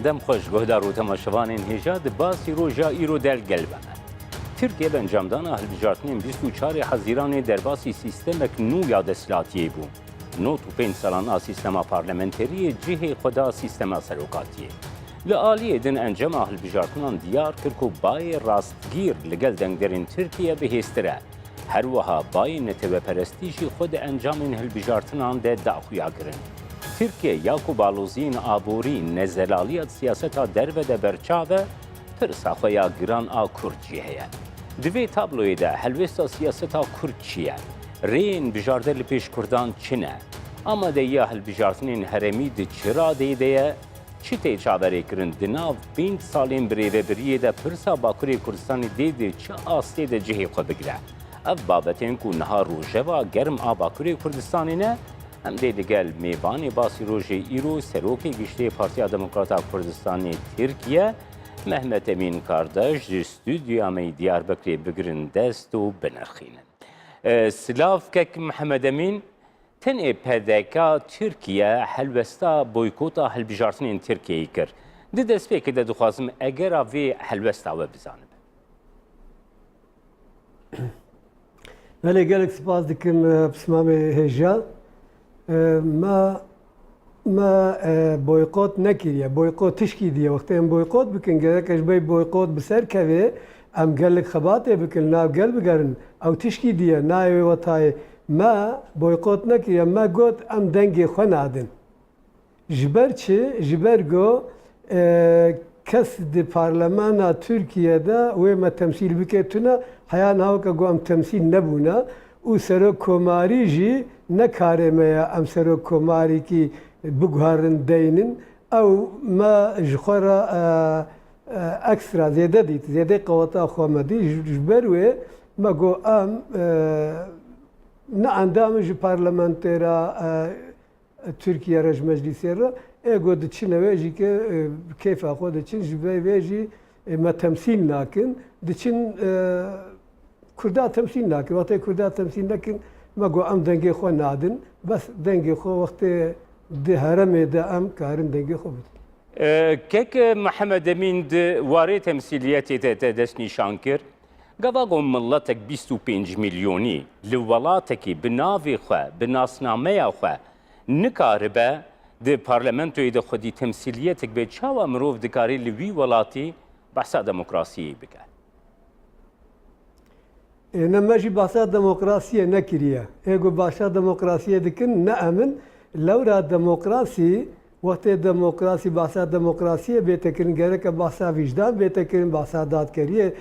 دم خوش گهدار و تماشوان هجاد باسی روژا ایرو دل گلبانه. ترکیه به انجامدان هەڵبژاردنên 24 حەزیرانê derbasî sistemek nû ya deshilatiyê bû. 95 salana sistema parlamenteriyê cihê xwe da sistema serokatiyê. Li aliyê din encama hilbijartinan diyar kir ku bayê rastgîr li gel dengderên Tirkiye bihêztir e. Her wiha bayê neteweperestî jî xwe di encamên hilbijartinan de daxuya kirin. Tirkiye ya ku baloziyên aborî nezelaliya siyaseta derve de berçav e, pirsa xwe ya giran a Kurd jî heye. Di vê tabloyê de helwesta siyaseta Kurd çi ye? Rêyên bijarde li pêş Kurdan çi ne? Amadeya hilbijartinên heremî di çi radeyê de ye? Çi tê çaverê kirin di nav 20 salên birêvebiriyê de pirsa Bakurê Kurdistanê dê de çi astê de cihê xwe bigire? Ev babetên ku niha rojeva germ a Bakurê Kurdistanê ne? Em dê digel mêvanê basî rojê îro serokê giştê Partiya Demokrata Kurdistanê Tirkiye Mehmet Emin kardeş ji stüdyoya me Diyarbakırê bigirin dest û binirxînin. Silav kek Mehmet Emin, tenê PDK Tirkiye helwesta boykota hilbijartinên Tirkiyeyê kir. Di destpêkê de dixwazim egera vê helwesta we bizanim. Belê gelek spas dikim pismamê hêja. ما boykot nekiriye, boykot tişkî diye wextê em boykot bikin gerek ji bê boykot bi ser kevê em gelek xebatê bikin nav gel bigerin ew tişkî diye nayê wê wetayê me boykot nekiriye me got em dengê xwe nadin ji ber çi ji ber got kes di parlemana Tirkiyede wê me temsîl bike tune heya navka got em temsîl nebûne û serokkomarî jî nekarê me ye em serokkomarîkî biguharin deynin ew me ji xwe re ekstra zêde dît zêdê qeweta xwe me dît ji ber wê me got em ne endamê ji parlamentêra Tirkiye re ji meclîsê re ê got diçin wê jî ke kêfa xwe diçin ji vê wê jî me temsîl nakin diçin Kurda temsîl nakin wextê Kurda temsîl nekin me got em dengê xwe nadin bes dengê xwe wextê di heremê de em karin dengê xwe bidin. Kek Mehmet Emin di warê temsîliyetê te dest nîşan kir. Gava got milletek 25 milyonî li welatekî bi navê xwe, bi nasnameya xwe nikaribe di parlamentoyê de xwedî temsîliyetek bê çawa mirov dikarî li wî welatî behsa demokrasiyê bike. Ne me jî behsa demokrasiyê nekiriye. Ê got behsa demokrasiyê dikin ne emin lewra demokrasî wextê demokrasî behsa demokrasiyê bête kirin gereke behsa vîjdan bête kirin behsa dadkeriyê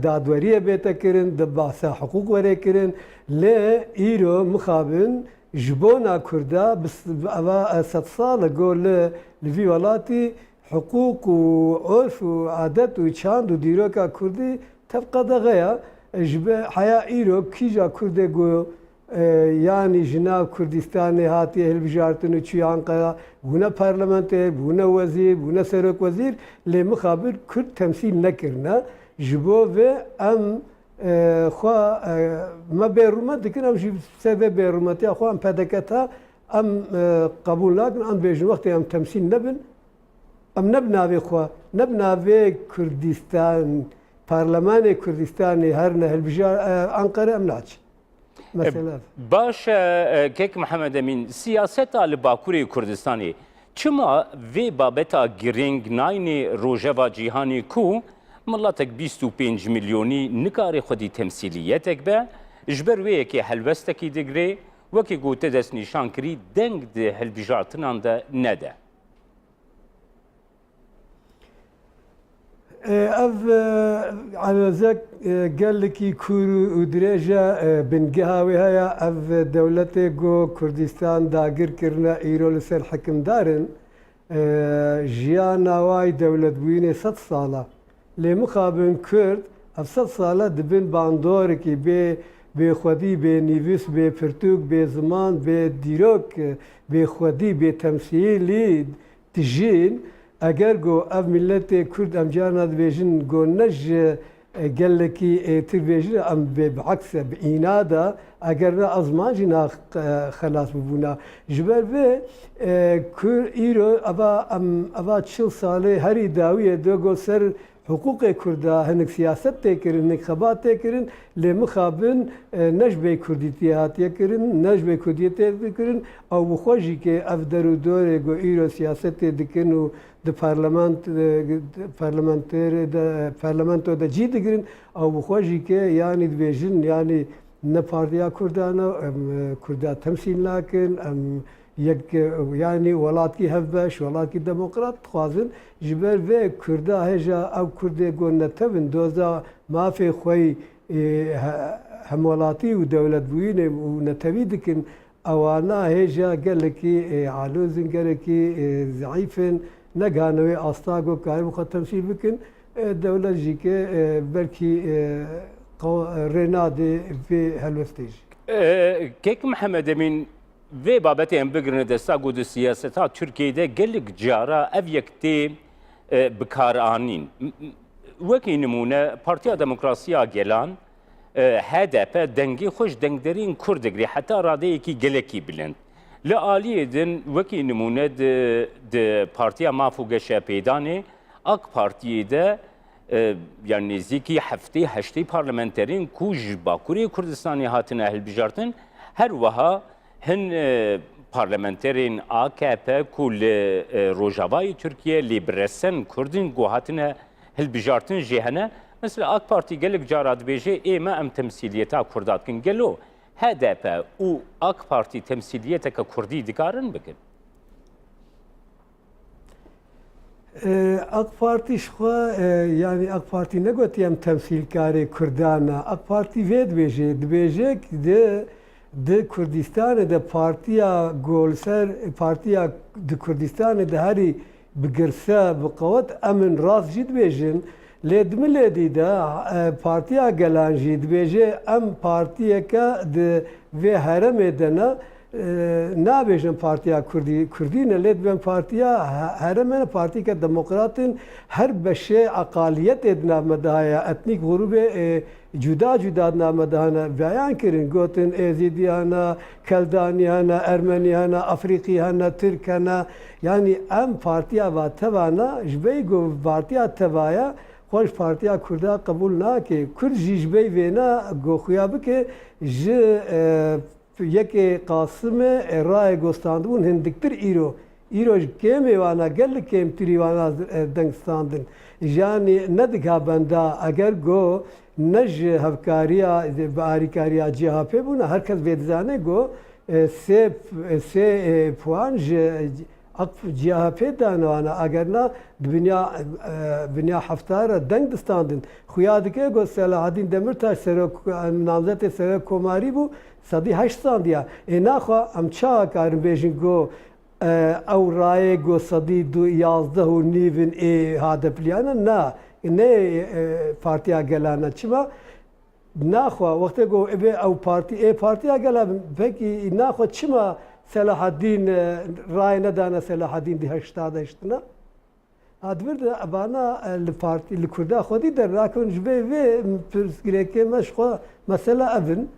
dadweriyê bête kirin di behsa hiqûq werê kirin lê îro mixabin ji bona Kurda eva sed sal got li vî welatî hiqûq û urf û adet û çand û dîroka Kurdî tevqe daxeya ji be heya îro kîja Kurdê got yani ji nav Kurdistanê hatiye hilbijartin û çûye Ankara bûne parlamentêr, bûne wezîr, bûne serokwezîr lê mixabir Kurd temsîl nekirine ji bo vê em xwe me bêrûmet dikin em jî ser vê bêrûmetiya xwe em pedeketa em qebûl nakin em bêjin wextê em temsîl nebin em ne bi navê xwe ne bi navê Kurdistan Parlemanê Kurdistanê her ne hilbijar Ankara em naçin. Baş kek Mehmet Emin siyaseta li Bakurê Kurdistanê çima vê babeta giring naynê rojeva cîhanê ku milletek 25 milyonî nikarê xwedî temsîliyetek be ji ber wê yekê helwestekî digirê wekî gote dest nîşan kirî deng di hilbijartinan de nede. Ev alozek gelekî kûr û dirêje bingeha wê heye ev dewletê got Kurdistan dagir kirine îro li ser hikimdarin jiyana wayê dewletbûyînê sed sala lê mixabin Kurd ev sed sala dibin bandorekî bê xwedî bê nivîs bê pirtûk bê ziman bê dîrok bê xwedî bê temsîlî dijîn eger got ev milletê Kurd em carna dibêjin got ne ji gelekî êtir em بعکس بînada eger ne azman jî na xelas bibûna ji ber vê îro eva çil salê herî dawiyê de got ser حقوق کردا هنک سیاست تکرین هنک خبات تکرین لمخابن نجبه کردیتی هاتیه کرین نجبه کردیتی تکرین او بخوشی که اف درو دوره گو ایرو سیاست دکن و د پارلمانتو دا جی دکرین او بخوشی که یعنی دبیجن یعنی نه پارتیا کردانا کردا تمثیل ناکن یک یعنی ولاتی هفبش ولاتی دموکرات خوازن جبر و کردا هجا او کرده گون نتبن دوزا مافی خوی همولاتی و دولت بوینه و نتبی دکن اوانا هجا گلکی علوزن گلکی ضعیفن نگانوی آستاگو کاری بخواد تمثیل بکن دولت جی که بلکی رناده و هلوستیج کیک محمد امین ve babetê em bigirine desta got di siyaseta Tirkiyeyê gelek cara ev yekê bikaranîn. Wekî nimûne Partiya Demokrasiya Gelan HDP dengê xweş dengderîn Kurd digire heta radeyekî gelekî bilind. Li aliyê din wekî nimûne di Partiya Maf û Geşa Peydanê AK Partiyê de yani nêzîkî heftê heştê parlamenterên ku ji Bakurê Kurdistanê hatine hilbijartin her wiha hin parlamenterên AKP ku li Rojavayê Tirkiye lê bi resen Kurdên ku hatine hilbijartin jê hene. Mesela AK Parti gelek cara dibêje ême em temsîliyeta Kurda dikin. Gelo HDP û AK Parti temsîliyeteke Kurdî dikarin bikin? AK Parti şwa yani AK Parti ne gotiyem temsilkarê Kurdana. AK Parti vê dibêje di Kurdistanê de partiya golser partiya di Kurdistanê de herî bigirse bi qewet emin rast jî dibêjin lê dimilêdî de partiya Gelan jî dibêje em partiyeke di vê heremê de ne nabêjin partiya Kurdî ne lê dibên partiya heremê partîke demokratên her beşê aqaliyetê di nav me de heye etnîk grûpê cuda cuda name dane beyan kirin gotin Êzîdî hene, Keldanî hene, Ermenî hene, Afriqî hene, Türk hene yani em partiya va tevana ji ber ku partiya tevaya xweş partiya Kurda qebûl nake. Kurd jî ji ber vêne goxuya bike ji yekê Qasîmê rayê gostandibûn hindiktir îro. îro ji kêmê wana gelek kêmtirî wana dengstandin. Yani nedika benda eger go ne ji hevkariya bi alîkariya CHP bûne herkes vê dizane got sê puan ji CHP dane wana eger na binya heftara deng distandin. Xuya dike got Selahattin Demirtaş namzetê Serok Komarî bû sedî heşt sandiya. Naxwe em çawa karin bêjin got ew rayê got sedî du yazdeh û nîvin HDP'liyane na. Ne partiya Gelan'a çima naxwa wextê got ew partiya Gelan pekî naxwa çima Selahattin ray nedane Selahattin di heşta heştina advir de abana li parti li Kurda xwedî dernakin ji vê pirsgirêkê me ji xwe mesela evin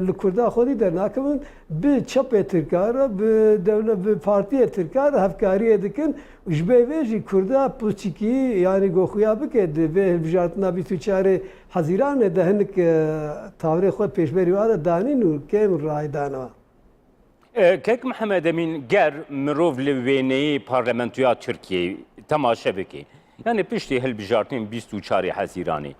li Kurda xwedî dernakin bi çapê Tirkar bi devlet bi partiyê Tirkar hevkariyê dikin ji ber vê jî Kurda pûçikî yani goxuya bike di vê hilbijartina 24 Hezîranê de hinek tawrê xwe pêşberî wa de danîn û kêm ray dana. Kek Mihemed Emîn ger mirov li wêneyê parlamentoya Tirkiyeyê temaşe bike. Yani piştî hilbijartinên 24 Hezîranê.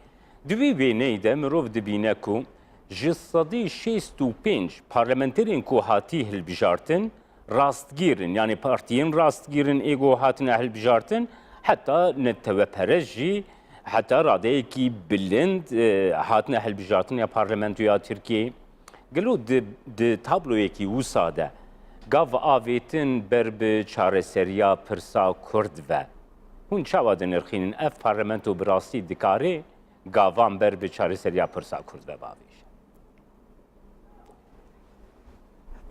Di vê wêneyê de mirov dibîne ku ji sedî 65 parlamenterên ku hatî hilbijartin rastgîrin yani partiyên rastgîrin êgo hatine hilbijartin heta netewperest jî heta radeyekî bilind hatine hilbijartin ya parlamentoya Tirkiyeyê. Gelo di tabloyekî wisa de gav avêtin ber bi çareseriya pirsa Kurd ve hûn çawa dinirxînin ev parlamento bi rastî dikarê gavan ber bi çareseriya pirsa Kurd ve bavêj.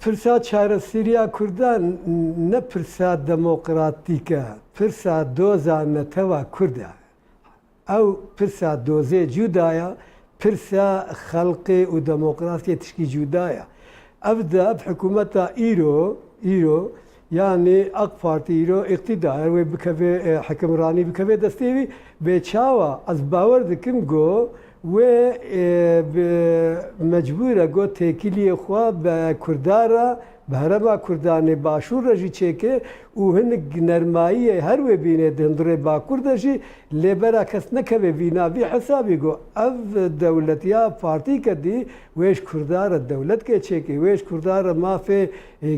Pirsa çareseriya Kurdan ne pirsa demokratîk e, pirsa doza netewa Kurd e. او پرسا دوزه جودایا پرسا خلق و دموکراسی تشکی جودایا افدا بحكومتا ايرو يعني اق بارتي ايرو اقتدار وبكفي حكمراني بكفي دستيوي بچاوا از باور دكم جو و مجبوره گو تکیلی خوا به کردارا به هرما کردان باشور رجی چکه و هن نرمایی هر و بینه دندره با کردشی لیبرا کس نکوه بینا بی حسابی گو اف دولتیا پارتی کدی ویش کردار دولت که چکه ویش کردار مافه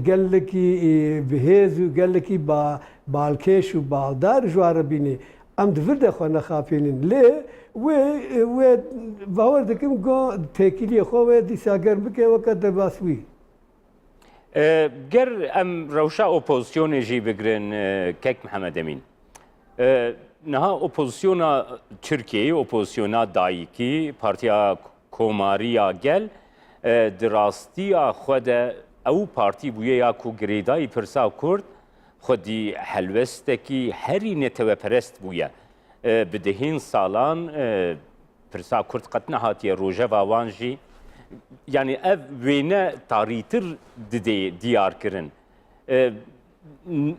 گلکی بهیز و گلکی با بالکش و بالدار جوار بینه ام دفرده خو نخافینین لی و باور دکم گو تکیلی خو دیساگر بکه وقت دباسوی گر ام روشا اپوزیسیون جی بگرن کک محمد امین نها اپوزیسیونا ترکیه اپوزیسیونا دایکی پارتیا کوماریا گل دراستیا خود او پارتی بویه یا کو گریدای پرسا کرد خودی حلوستکی هری نتوه پرست بویه بدهین سالان پرسا کرد قطنه هاتیه روژه وانجی yani ev vêne tarîtir didê diyar kirin.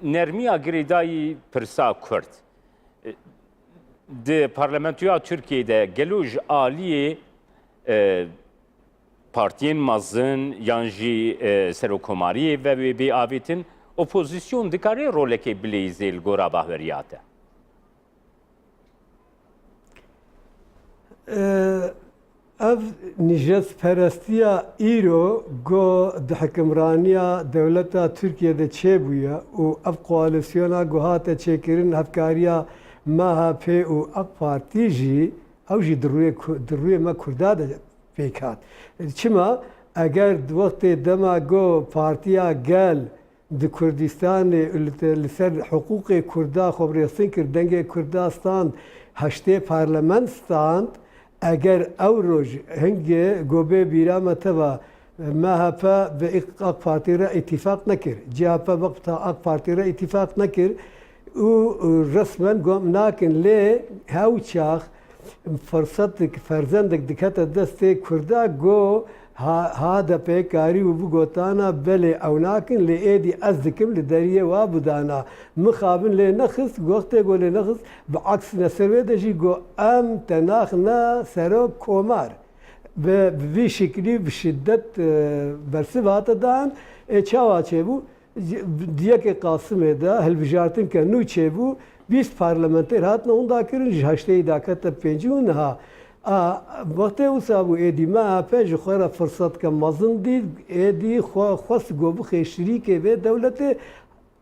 Nermiya girêdayî pirsa Kurd. Di parlamentoya Tirkiyeyê gelo ji aliyê partiyên mezin yan jî serokkomariyê ve wê bêavêtin opozîsyon dikare rolekê bilêzê li gora bahweriya te. اف نجس پرستیا ایرو گو د حکمرانیا دولتا ترکیه ده چه بویا و اف کوالسیونا گوهاته چکرین هفکاریا ماها پی و اق پارتی جی او جی دروی ما کرده ده پیکات چما اگر وقت دما گو پارتیا گل د کردستان لسر حقوق کرده خبریستین کردنگ کردستان هشته پارلمان ستاند اگر او روز هنگه گوبه بیرامته و مهپا به اق پارتی را اتفاق نکر جهپا وقت اق پارتی را اتفاق نکر و رسما گم ناکن لی هاو چاخ فرصت فرزندک دکت دست کرده گو هذا پیکاری و بگوتانا بله او ناکن لی ایدی از دکم لدریه و بدانا مخابن لی نخست گوخته گو لی نخست بعکس نسروه دجی گو ام تناخ نا سرو کومار به شکلی بشدت برسب هاتا دان چاوا چه بو دیگه که قاسمه دا هلبجارتن که نو چه بو 20 پارلمانتر هات نه اوندا کرن هشته داکت پنجون ها وقت اوسابو ایدی ما پنج خورا فرصت که مزن دید ایدی خواست گوبو خی شریکه و دولت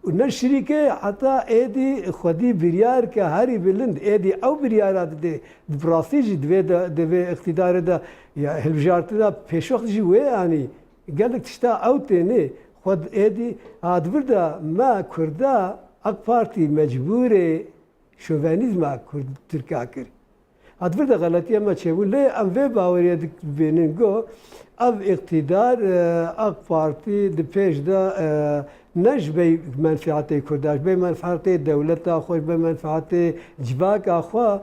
نه شریکه حتی ایدی خودی بریار که هری بلند ایدی او بریارات ده براسیجی دوی اقتدار ده یا هلبجارت ده پیشوخت جیوه یعنی گلک تشتا او تینه خود ایدی ادور ده ما کرده اق پارتی مجبوره شوونیزم کرد ترکا کری ادور ده غلطی ما چه بود لی ام وی باوریه بینن گو اف اقتدار اق پارتی ده پیش ده نش به منفعت کرداش به منفعت دولت خوش به منفعت جباک آخوا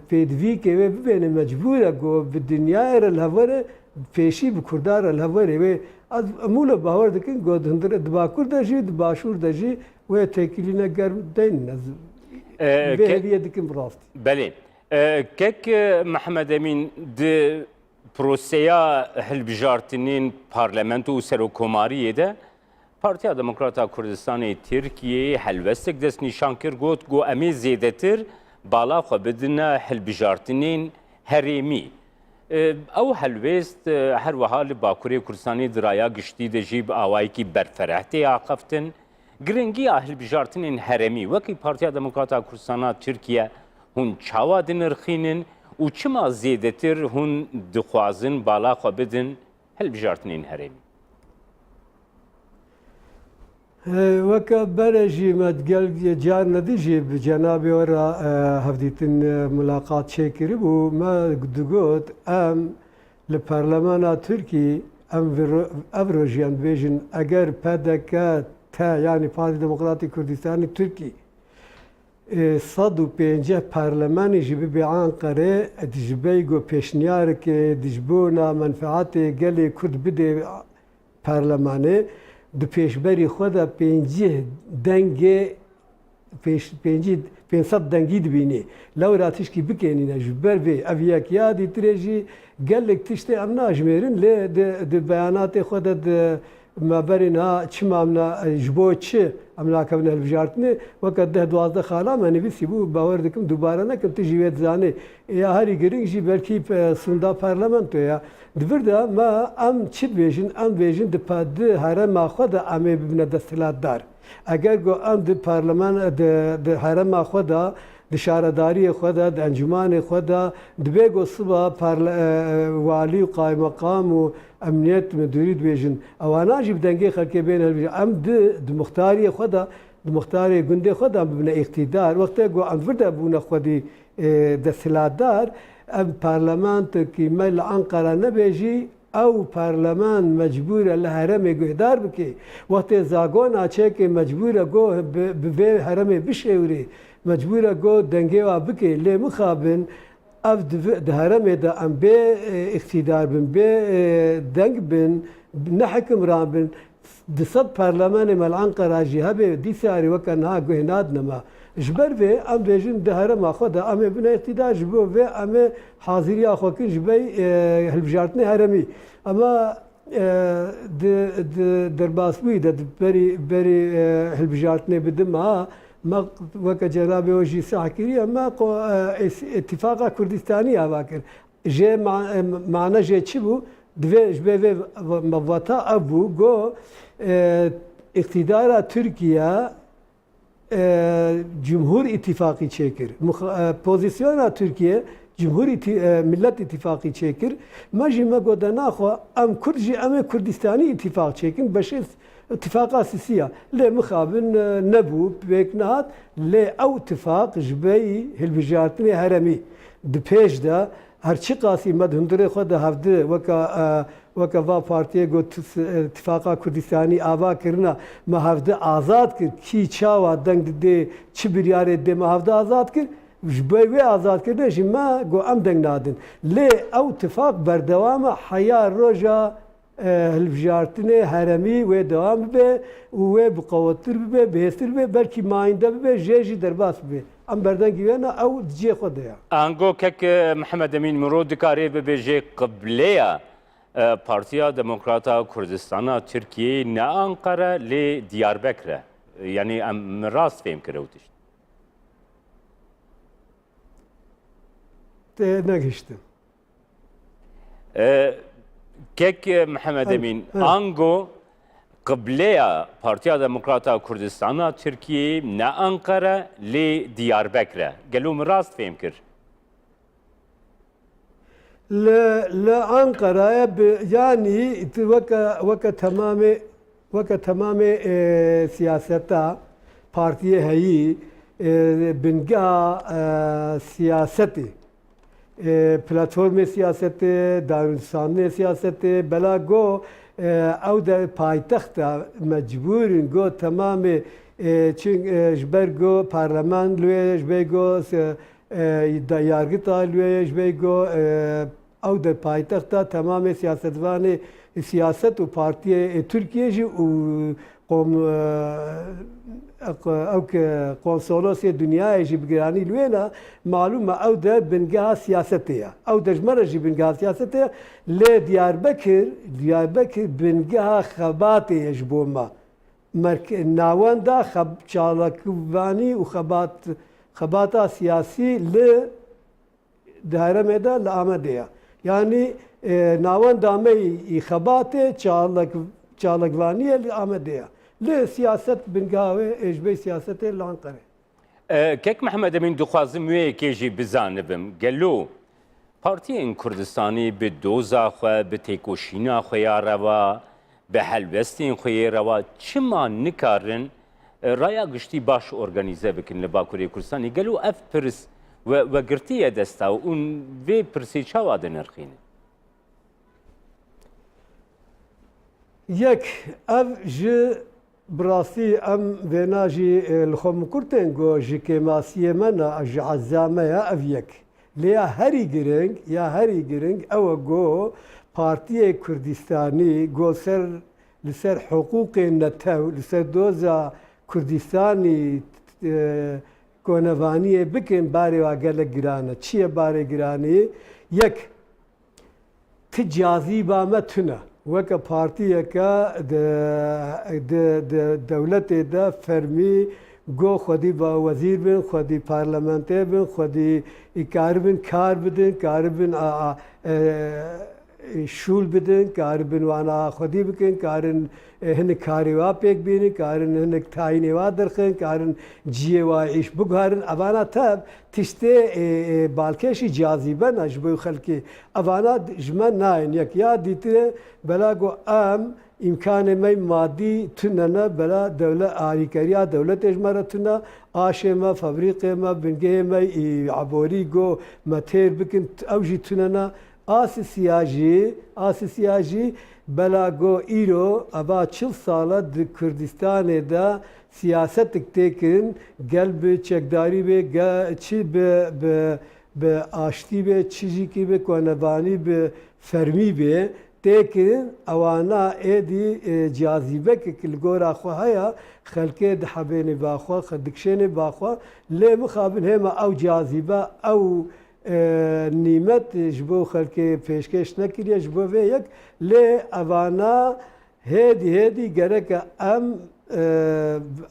پیدوی که ببینه مجبوره گو به دنیا الهواره پیشی به کردار الهواره و از مولا باور دکن گو دندره دبا کرداشی دباشور داشی و تکیلی نگر دین از به هدیه دکن براست. بله. کک محمد امین ده پروسیا هلبجارتنین پارلمانتو و سروکوماریه ده پارتیا دموکراتا کردستان ترکیه هلوستک دست نشان کرد گوت گو امی زیدتر بالا خو بدنا هلبجارتنین هریمی او هلوست هر وحال باکوری کردستانی درایا گشتی ده جیب آوائی کی برفرحتی آقفتن گرنگی هلبجارتنین هرمی وکی پارتیا دموکراتا کردستان ترکیه هون چاوا دنرخینن و چما زیدتر هون دخوازن بالا خو بدن هلبجارتنین هرمی وەکە بەرەژی مەدگەل جار نەدیژی بجەنابێ وەرە هەفتیتن ملاقات چێکرد بوو مە دگوت ئەم لە پەرلەمانە تورکی ئەم ڕۆژیان بێژن ئەگەر پەدەکە تا یانی پارتی دموکراتی کوردستانی تورکی 150 پارلمانی جی ببی Ankara dijbey go pêşniyareke dijbûna menfaatê gelê Kurd bide parlemanê di pêşberî xwe de dengê 500 dengî dibînî. Lewra tişkî bikenîne ji ber vê ev yekiya dîtirê jî gelek tiştê em najmêrin lê di beyanatê xwe de di meberên ha çima ji bo çi em nakevin hilbijartinê weke 10-12 xala me nivîsî bû bawer dikim dubare nekim tu jî wê dizanî ya herî giring jî belkî sûnda parlamentoya divir de me em çi dibêjin em bêjin di herêma xwe de em ê bibine desthilatdar. Eger got em di parleman di herêma xwe de di şaredariyê xwe de di encûmanê xwe de dibe got siba walî û qaymakam û emniyet müdürî dibêjin ewana jî bi dengê xelkê bên hilbijin em di muxtariyê xwe de di muxtarê gundê xwe de em bibine îktidar wextê got em vir de bûne xwedî desthilatdar em parlamentekî me li Ankara nebêjî ew parleman mecbûr e li herêmê guhdar bike wextê zagona çekê mecbûr e got bi vê herêmê bişêwirê mecbûr e got dengê wa bike lê mixabin ev di herêmê de em bê îktidar bin bê deng bin ne hikimran bin di sed parlemanê me li Ankara jî hebe dîsarî weke niha guhê nadine me ji ber vê em bêjin di herêma xwe de em ê bine îktidar ji bo vê em ê hazîriya xwe kirin ji ber hilbijartinê herêmî ama di derbasbûyî de berî hilbijartinê bidim ha me weke cerabê we jî sah kiriye me îtîfaqa Kurdistanî ava kir jê mane jê çi bû divê ji vê mevata ev bû got îktidara Tirkiye Cumhur İttifakı çekir. Pozisyona Türkiye Cumhur Millet İttifakı çekir. Majime godana xwe em Kurd jî em ê Kurdistanî ittifak çekin beşê ittifaka sisiya. Lê mixabin nebû pêk nehat lê ew ittifak ji berî hilbijartinê herêmî di pêş de her çi qasî me di hundirê xwe de hevdi weke va partiyê got ittifaka Kurdistanî ava kirina me hevdi azad kir kî çawa deng didê çi biryarê dê me hevdi azad kir ji bo wê azadkirinê jî me got em deng nadin lê ew ittifak berdewam e heya roja hilbijartinê herêmî wê dewam bibe û wê biqewettir bibe bihêztir bibe belkî mayînde bibe jê jî derbas bibe em berdengî wê ne ew di ciyê xwe de ye. Ango kek Mihemed Emîn Miro dikarê bibêje qibleya Partiya Demokrata Kurdistana Tirkiyeyê ne Ankara lê Diyarbekir e yanî em rast fêm kire û tişt. Tê negihiştim. Kek Mihemed Emîn ango qibleya Partiya Demokrata Kurdistana Tirkiyeyê ne Ankara lê Diyarbekir e gelo min rast fêm kir. Li Ankara'ya yani weke temamê siyaseta partiyê heyî bingeha siyasetê platformê siyasetê darûnsaniyê siyasetê bela got ew de paytexta mecbûrin got temamê ji ber got parleman li wê ji ber got yargıta li wê ji ber got ew de paytexta temamê siyasetvanê siyaset û partiyê Tirkiye jî û konsolosya dünyayê jî bi giranî li wê ne malûm e ew de bingeha siyasetê ye ew de ji me re jî bingeha siyasetê ye lê Diyarbekir bingeha xebatê ye ji bo me navenda çalakvanî û xebata siyasî li di herêmê de li Amedê ye yanî navenda me î xebatê çalakvaniyê li Amedê ye lê siyaset bingeha wê ji ber siyasetê li Ankara'yê. Kek Mihemed Emîn dixwazim wêyekê jî bizanibim gelo partiyên Kurdistanî bi doza xwe bi têkoşîna xwe ya reva bi helbestên xwe yê reva çima nikarin raya giştî baş organize bikin li Bakurê Kurdistanê gelo ev pirs vegirtiye desta û vê pirsê çawa dinirxînin. Yek ev ji براستی ام وێناژی لخۆم کورتێن گۆ ji kêmasiye me na ji ezame ya ev yek lê ya herî giring ya herî giring ew e got Partiyê Kurdistanî got li ser hiqûqên netew li ser doza Kurdistanî konevaniyê bikin barê wa gelek giran e. Çi ye barê giranî? Yek ti cazîba me tune weke partiyeke di dewletê de fermî got xwedî bawezîr bin, xwedî parlamentê bin, xwedî karibin kar bidin, karibin şûl bidin, karibin wana xwedî bikin, karin hinek karê wa pêk bînin, karin hinek tayinê wa dirxin, karin ciyê wa êş biguharin. Evana teb tiştê balkêşî cazîbe ne ji bo xelkê. Evana ji me nayên yek ya dîtire bela got em imkanê me madî tune ne bela dewlet alîkariya dewletê ji me re tune aşê me, febrîqê me, bingehê me, aborî got me têr bikin ew jî tune ne. Asisiya jî bela got îro eva 40 sala di Kurdistanê de siyasetik têkirin gel bi çekdarî bê çi bi aştî bê çi jîkî bi konevanî bi fermî bê têkirin ewana êdî cazîbekek li gora xwe heye xelkê dihebêne baxwe dikşêne baxwe lê mixabin hêma ew cazîbe ew نیمت ji bo xelkê pêşkêş nekiriye ji bo vê yek lê evana hêdî hêdî gereke em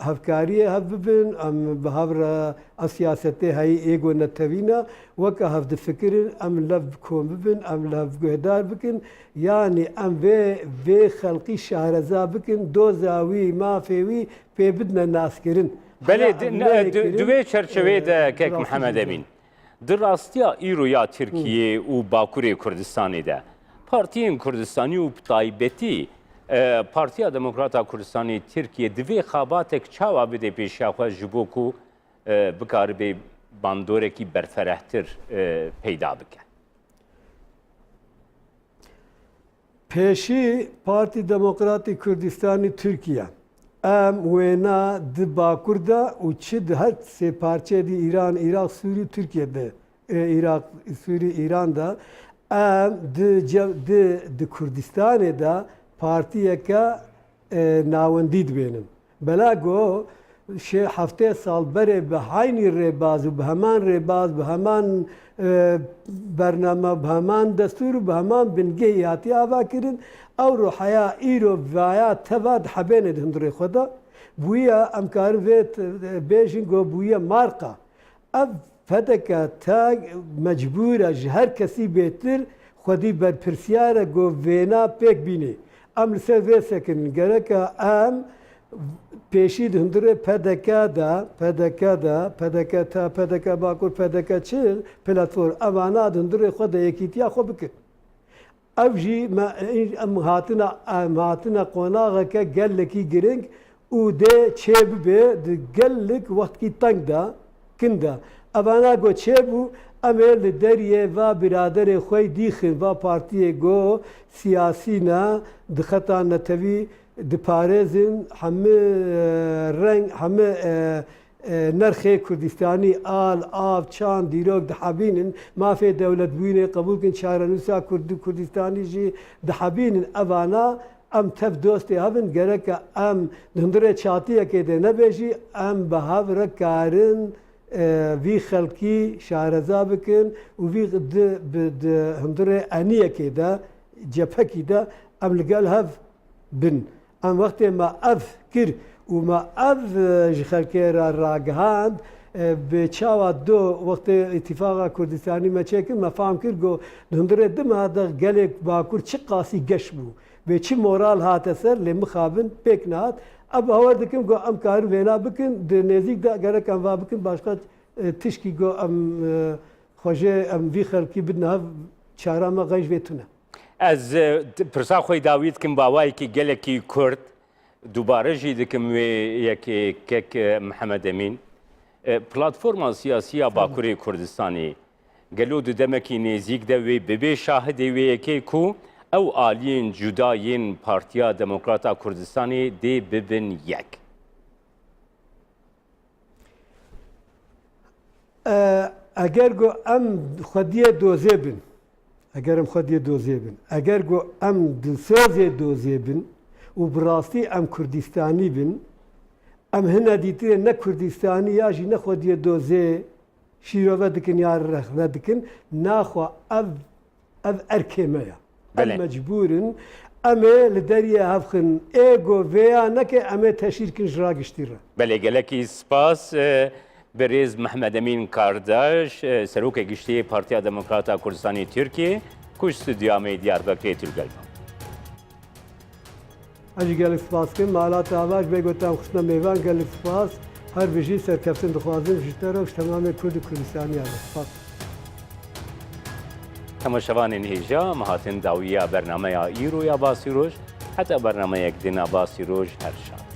hevkariyê hev bibin em bi hev re ev siyasetê heyî êgo netevîne weke hev difikirin em lev kom bibin em lev guhdar bikin yanî em vê xelkî şahreza bikin doza wî mafê wî pê bidine naskirin. Belê di vê çerçeveyê de kek Mihemed Emîn di rastiya îro ya Tirkiye û Bakurê Kurdistanê de Partiyên Kurdistanî û taybetî Partiya Demokrata Kurdistanê Tirkiye di vê xabatek çawa bide pêşiya xwe ji bo ku bikaribe bandorekî berferehtir peyda bike. Pêşî Partî Demokratî Kurdistanê Tirkiye em wêna di Bakur de û çi di her sê parçeyê dî İran, Iraq, Sûrî, Tirkiye'de Iraq, Sûrî, İran de em di Kurdistanê de partiyeke nawendî dibênin. Bela got heftê sal berê bi heynî rêbaz û bi heman rêbaz bi heman bername bi heman destûr û bi heman bingehî hatiye ava kirin ew roheya îro vaya teva dihebêne di hundirê xwe de bûye em karin vê bêjin got bûye marqa ev fedeke te mecbûr e ji her kesî bêtir xwedî berpirsiyar e got vêna pêk bînê em li ser vê sekirin gereke em pêşî di hundirê PDK Bakur PDK çil platform evana di hundirê xwe de yekîtiya xwe bikin. Ev jî em hatina qonaxeke gelekî giring û dê çê bibe di gelek wextkî teng de kin de. Evana got çêbû em ê li deriyê va biraderê xwe dîxin va partiyê got siyasî ne di xeta netewî diparêzin hemû reng hemû نرخê Kurdistanî al, av, çand, dîrok dihebînin mafê dewletbûyînê qebûlkin çarenûsa Kurdistanî jî dihebînin evana em tev dostê hevin gereke em di hundirê çatiyekê de nebêjî em bi hev re karin vî xelkî şareza bikin û vî di hundirê eniyekê de cephekî de em li gel hev bin. Em wextê me ev kir û me ev ji xelkê re ragihand bi çawa do wextê îtîfaqa Kurdistanî me çêkir me fehm kir got di hundirê di me de gelek Bakur çi qasî geş bû vê çi moral hate ser lê mixabin pêk nehat ev bawer dikim got em karin vêna bikin di nêzik de gerek em va bikin başqa tişkî got em xwejê em vî xelkî bidin hev çara me xeyj vê tune. Ez pirsa xwe dawî dikim bawayekî gelekî Kurd دوباره جی دکم یک محمد امین پلتفرما سیاسی باکوری کردستانی گلو دمکی نزیک دوی ببی شاهد وی که کو او آلین جدایین پارتیا دموکراتا کردستانی دی ببن یک. اگر گو ام خودی دوزه بن اگر ام خودی دوزه بن اگر گو ام دلسوز دوزه بن و براستی ام کردستانی بن ام هنه دیتره نه کردستانی یا جی نه خودی دوزه شیروه دکن یا رخوه دکن ناخوا اف ارکمه یا بله. مجبورن امه لدریه هفخن ایگو ویا نکه امه تشیر کن جراگشتیره بله گلکی سپاس بریز محمد امین کارداش سروک گشتی پارتیا دموکراتا کردستانی ترکیه کش استودیومی دیاربکر ترگلمان. اجی گل سپاس کن مالات آواز بگوتم خشنا میوان گل سپاس هر بجی سرکفتن دخوازم جتره وش تمام کرد کردستانی آره سپاس. تماشاوان هیجا مهاتن داویه برنامه ایرو یا باسی روش حتی برنامه یک دینا باسی روش هر شب.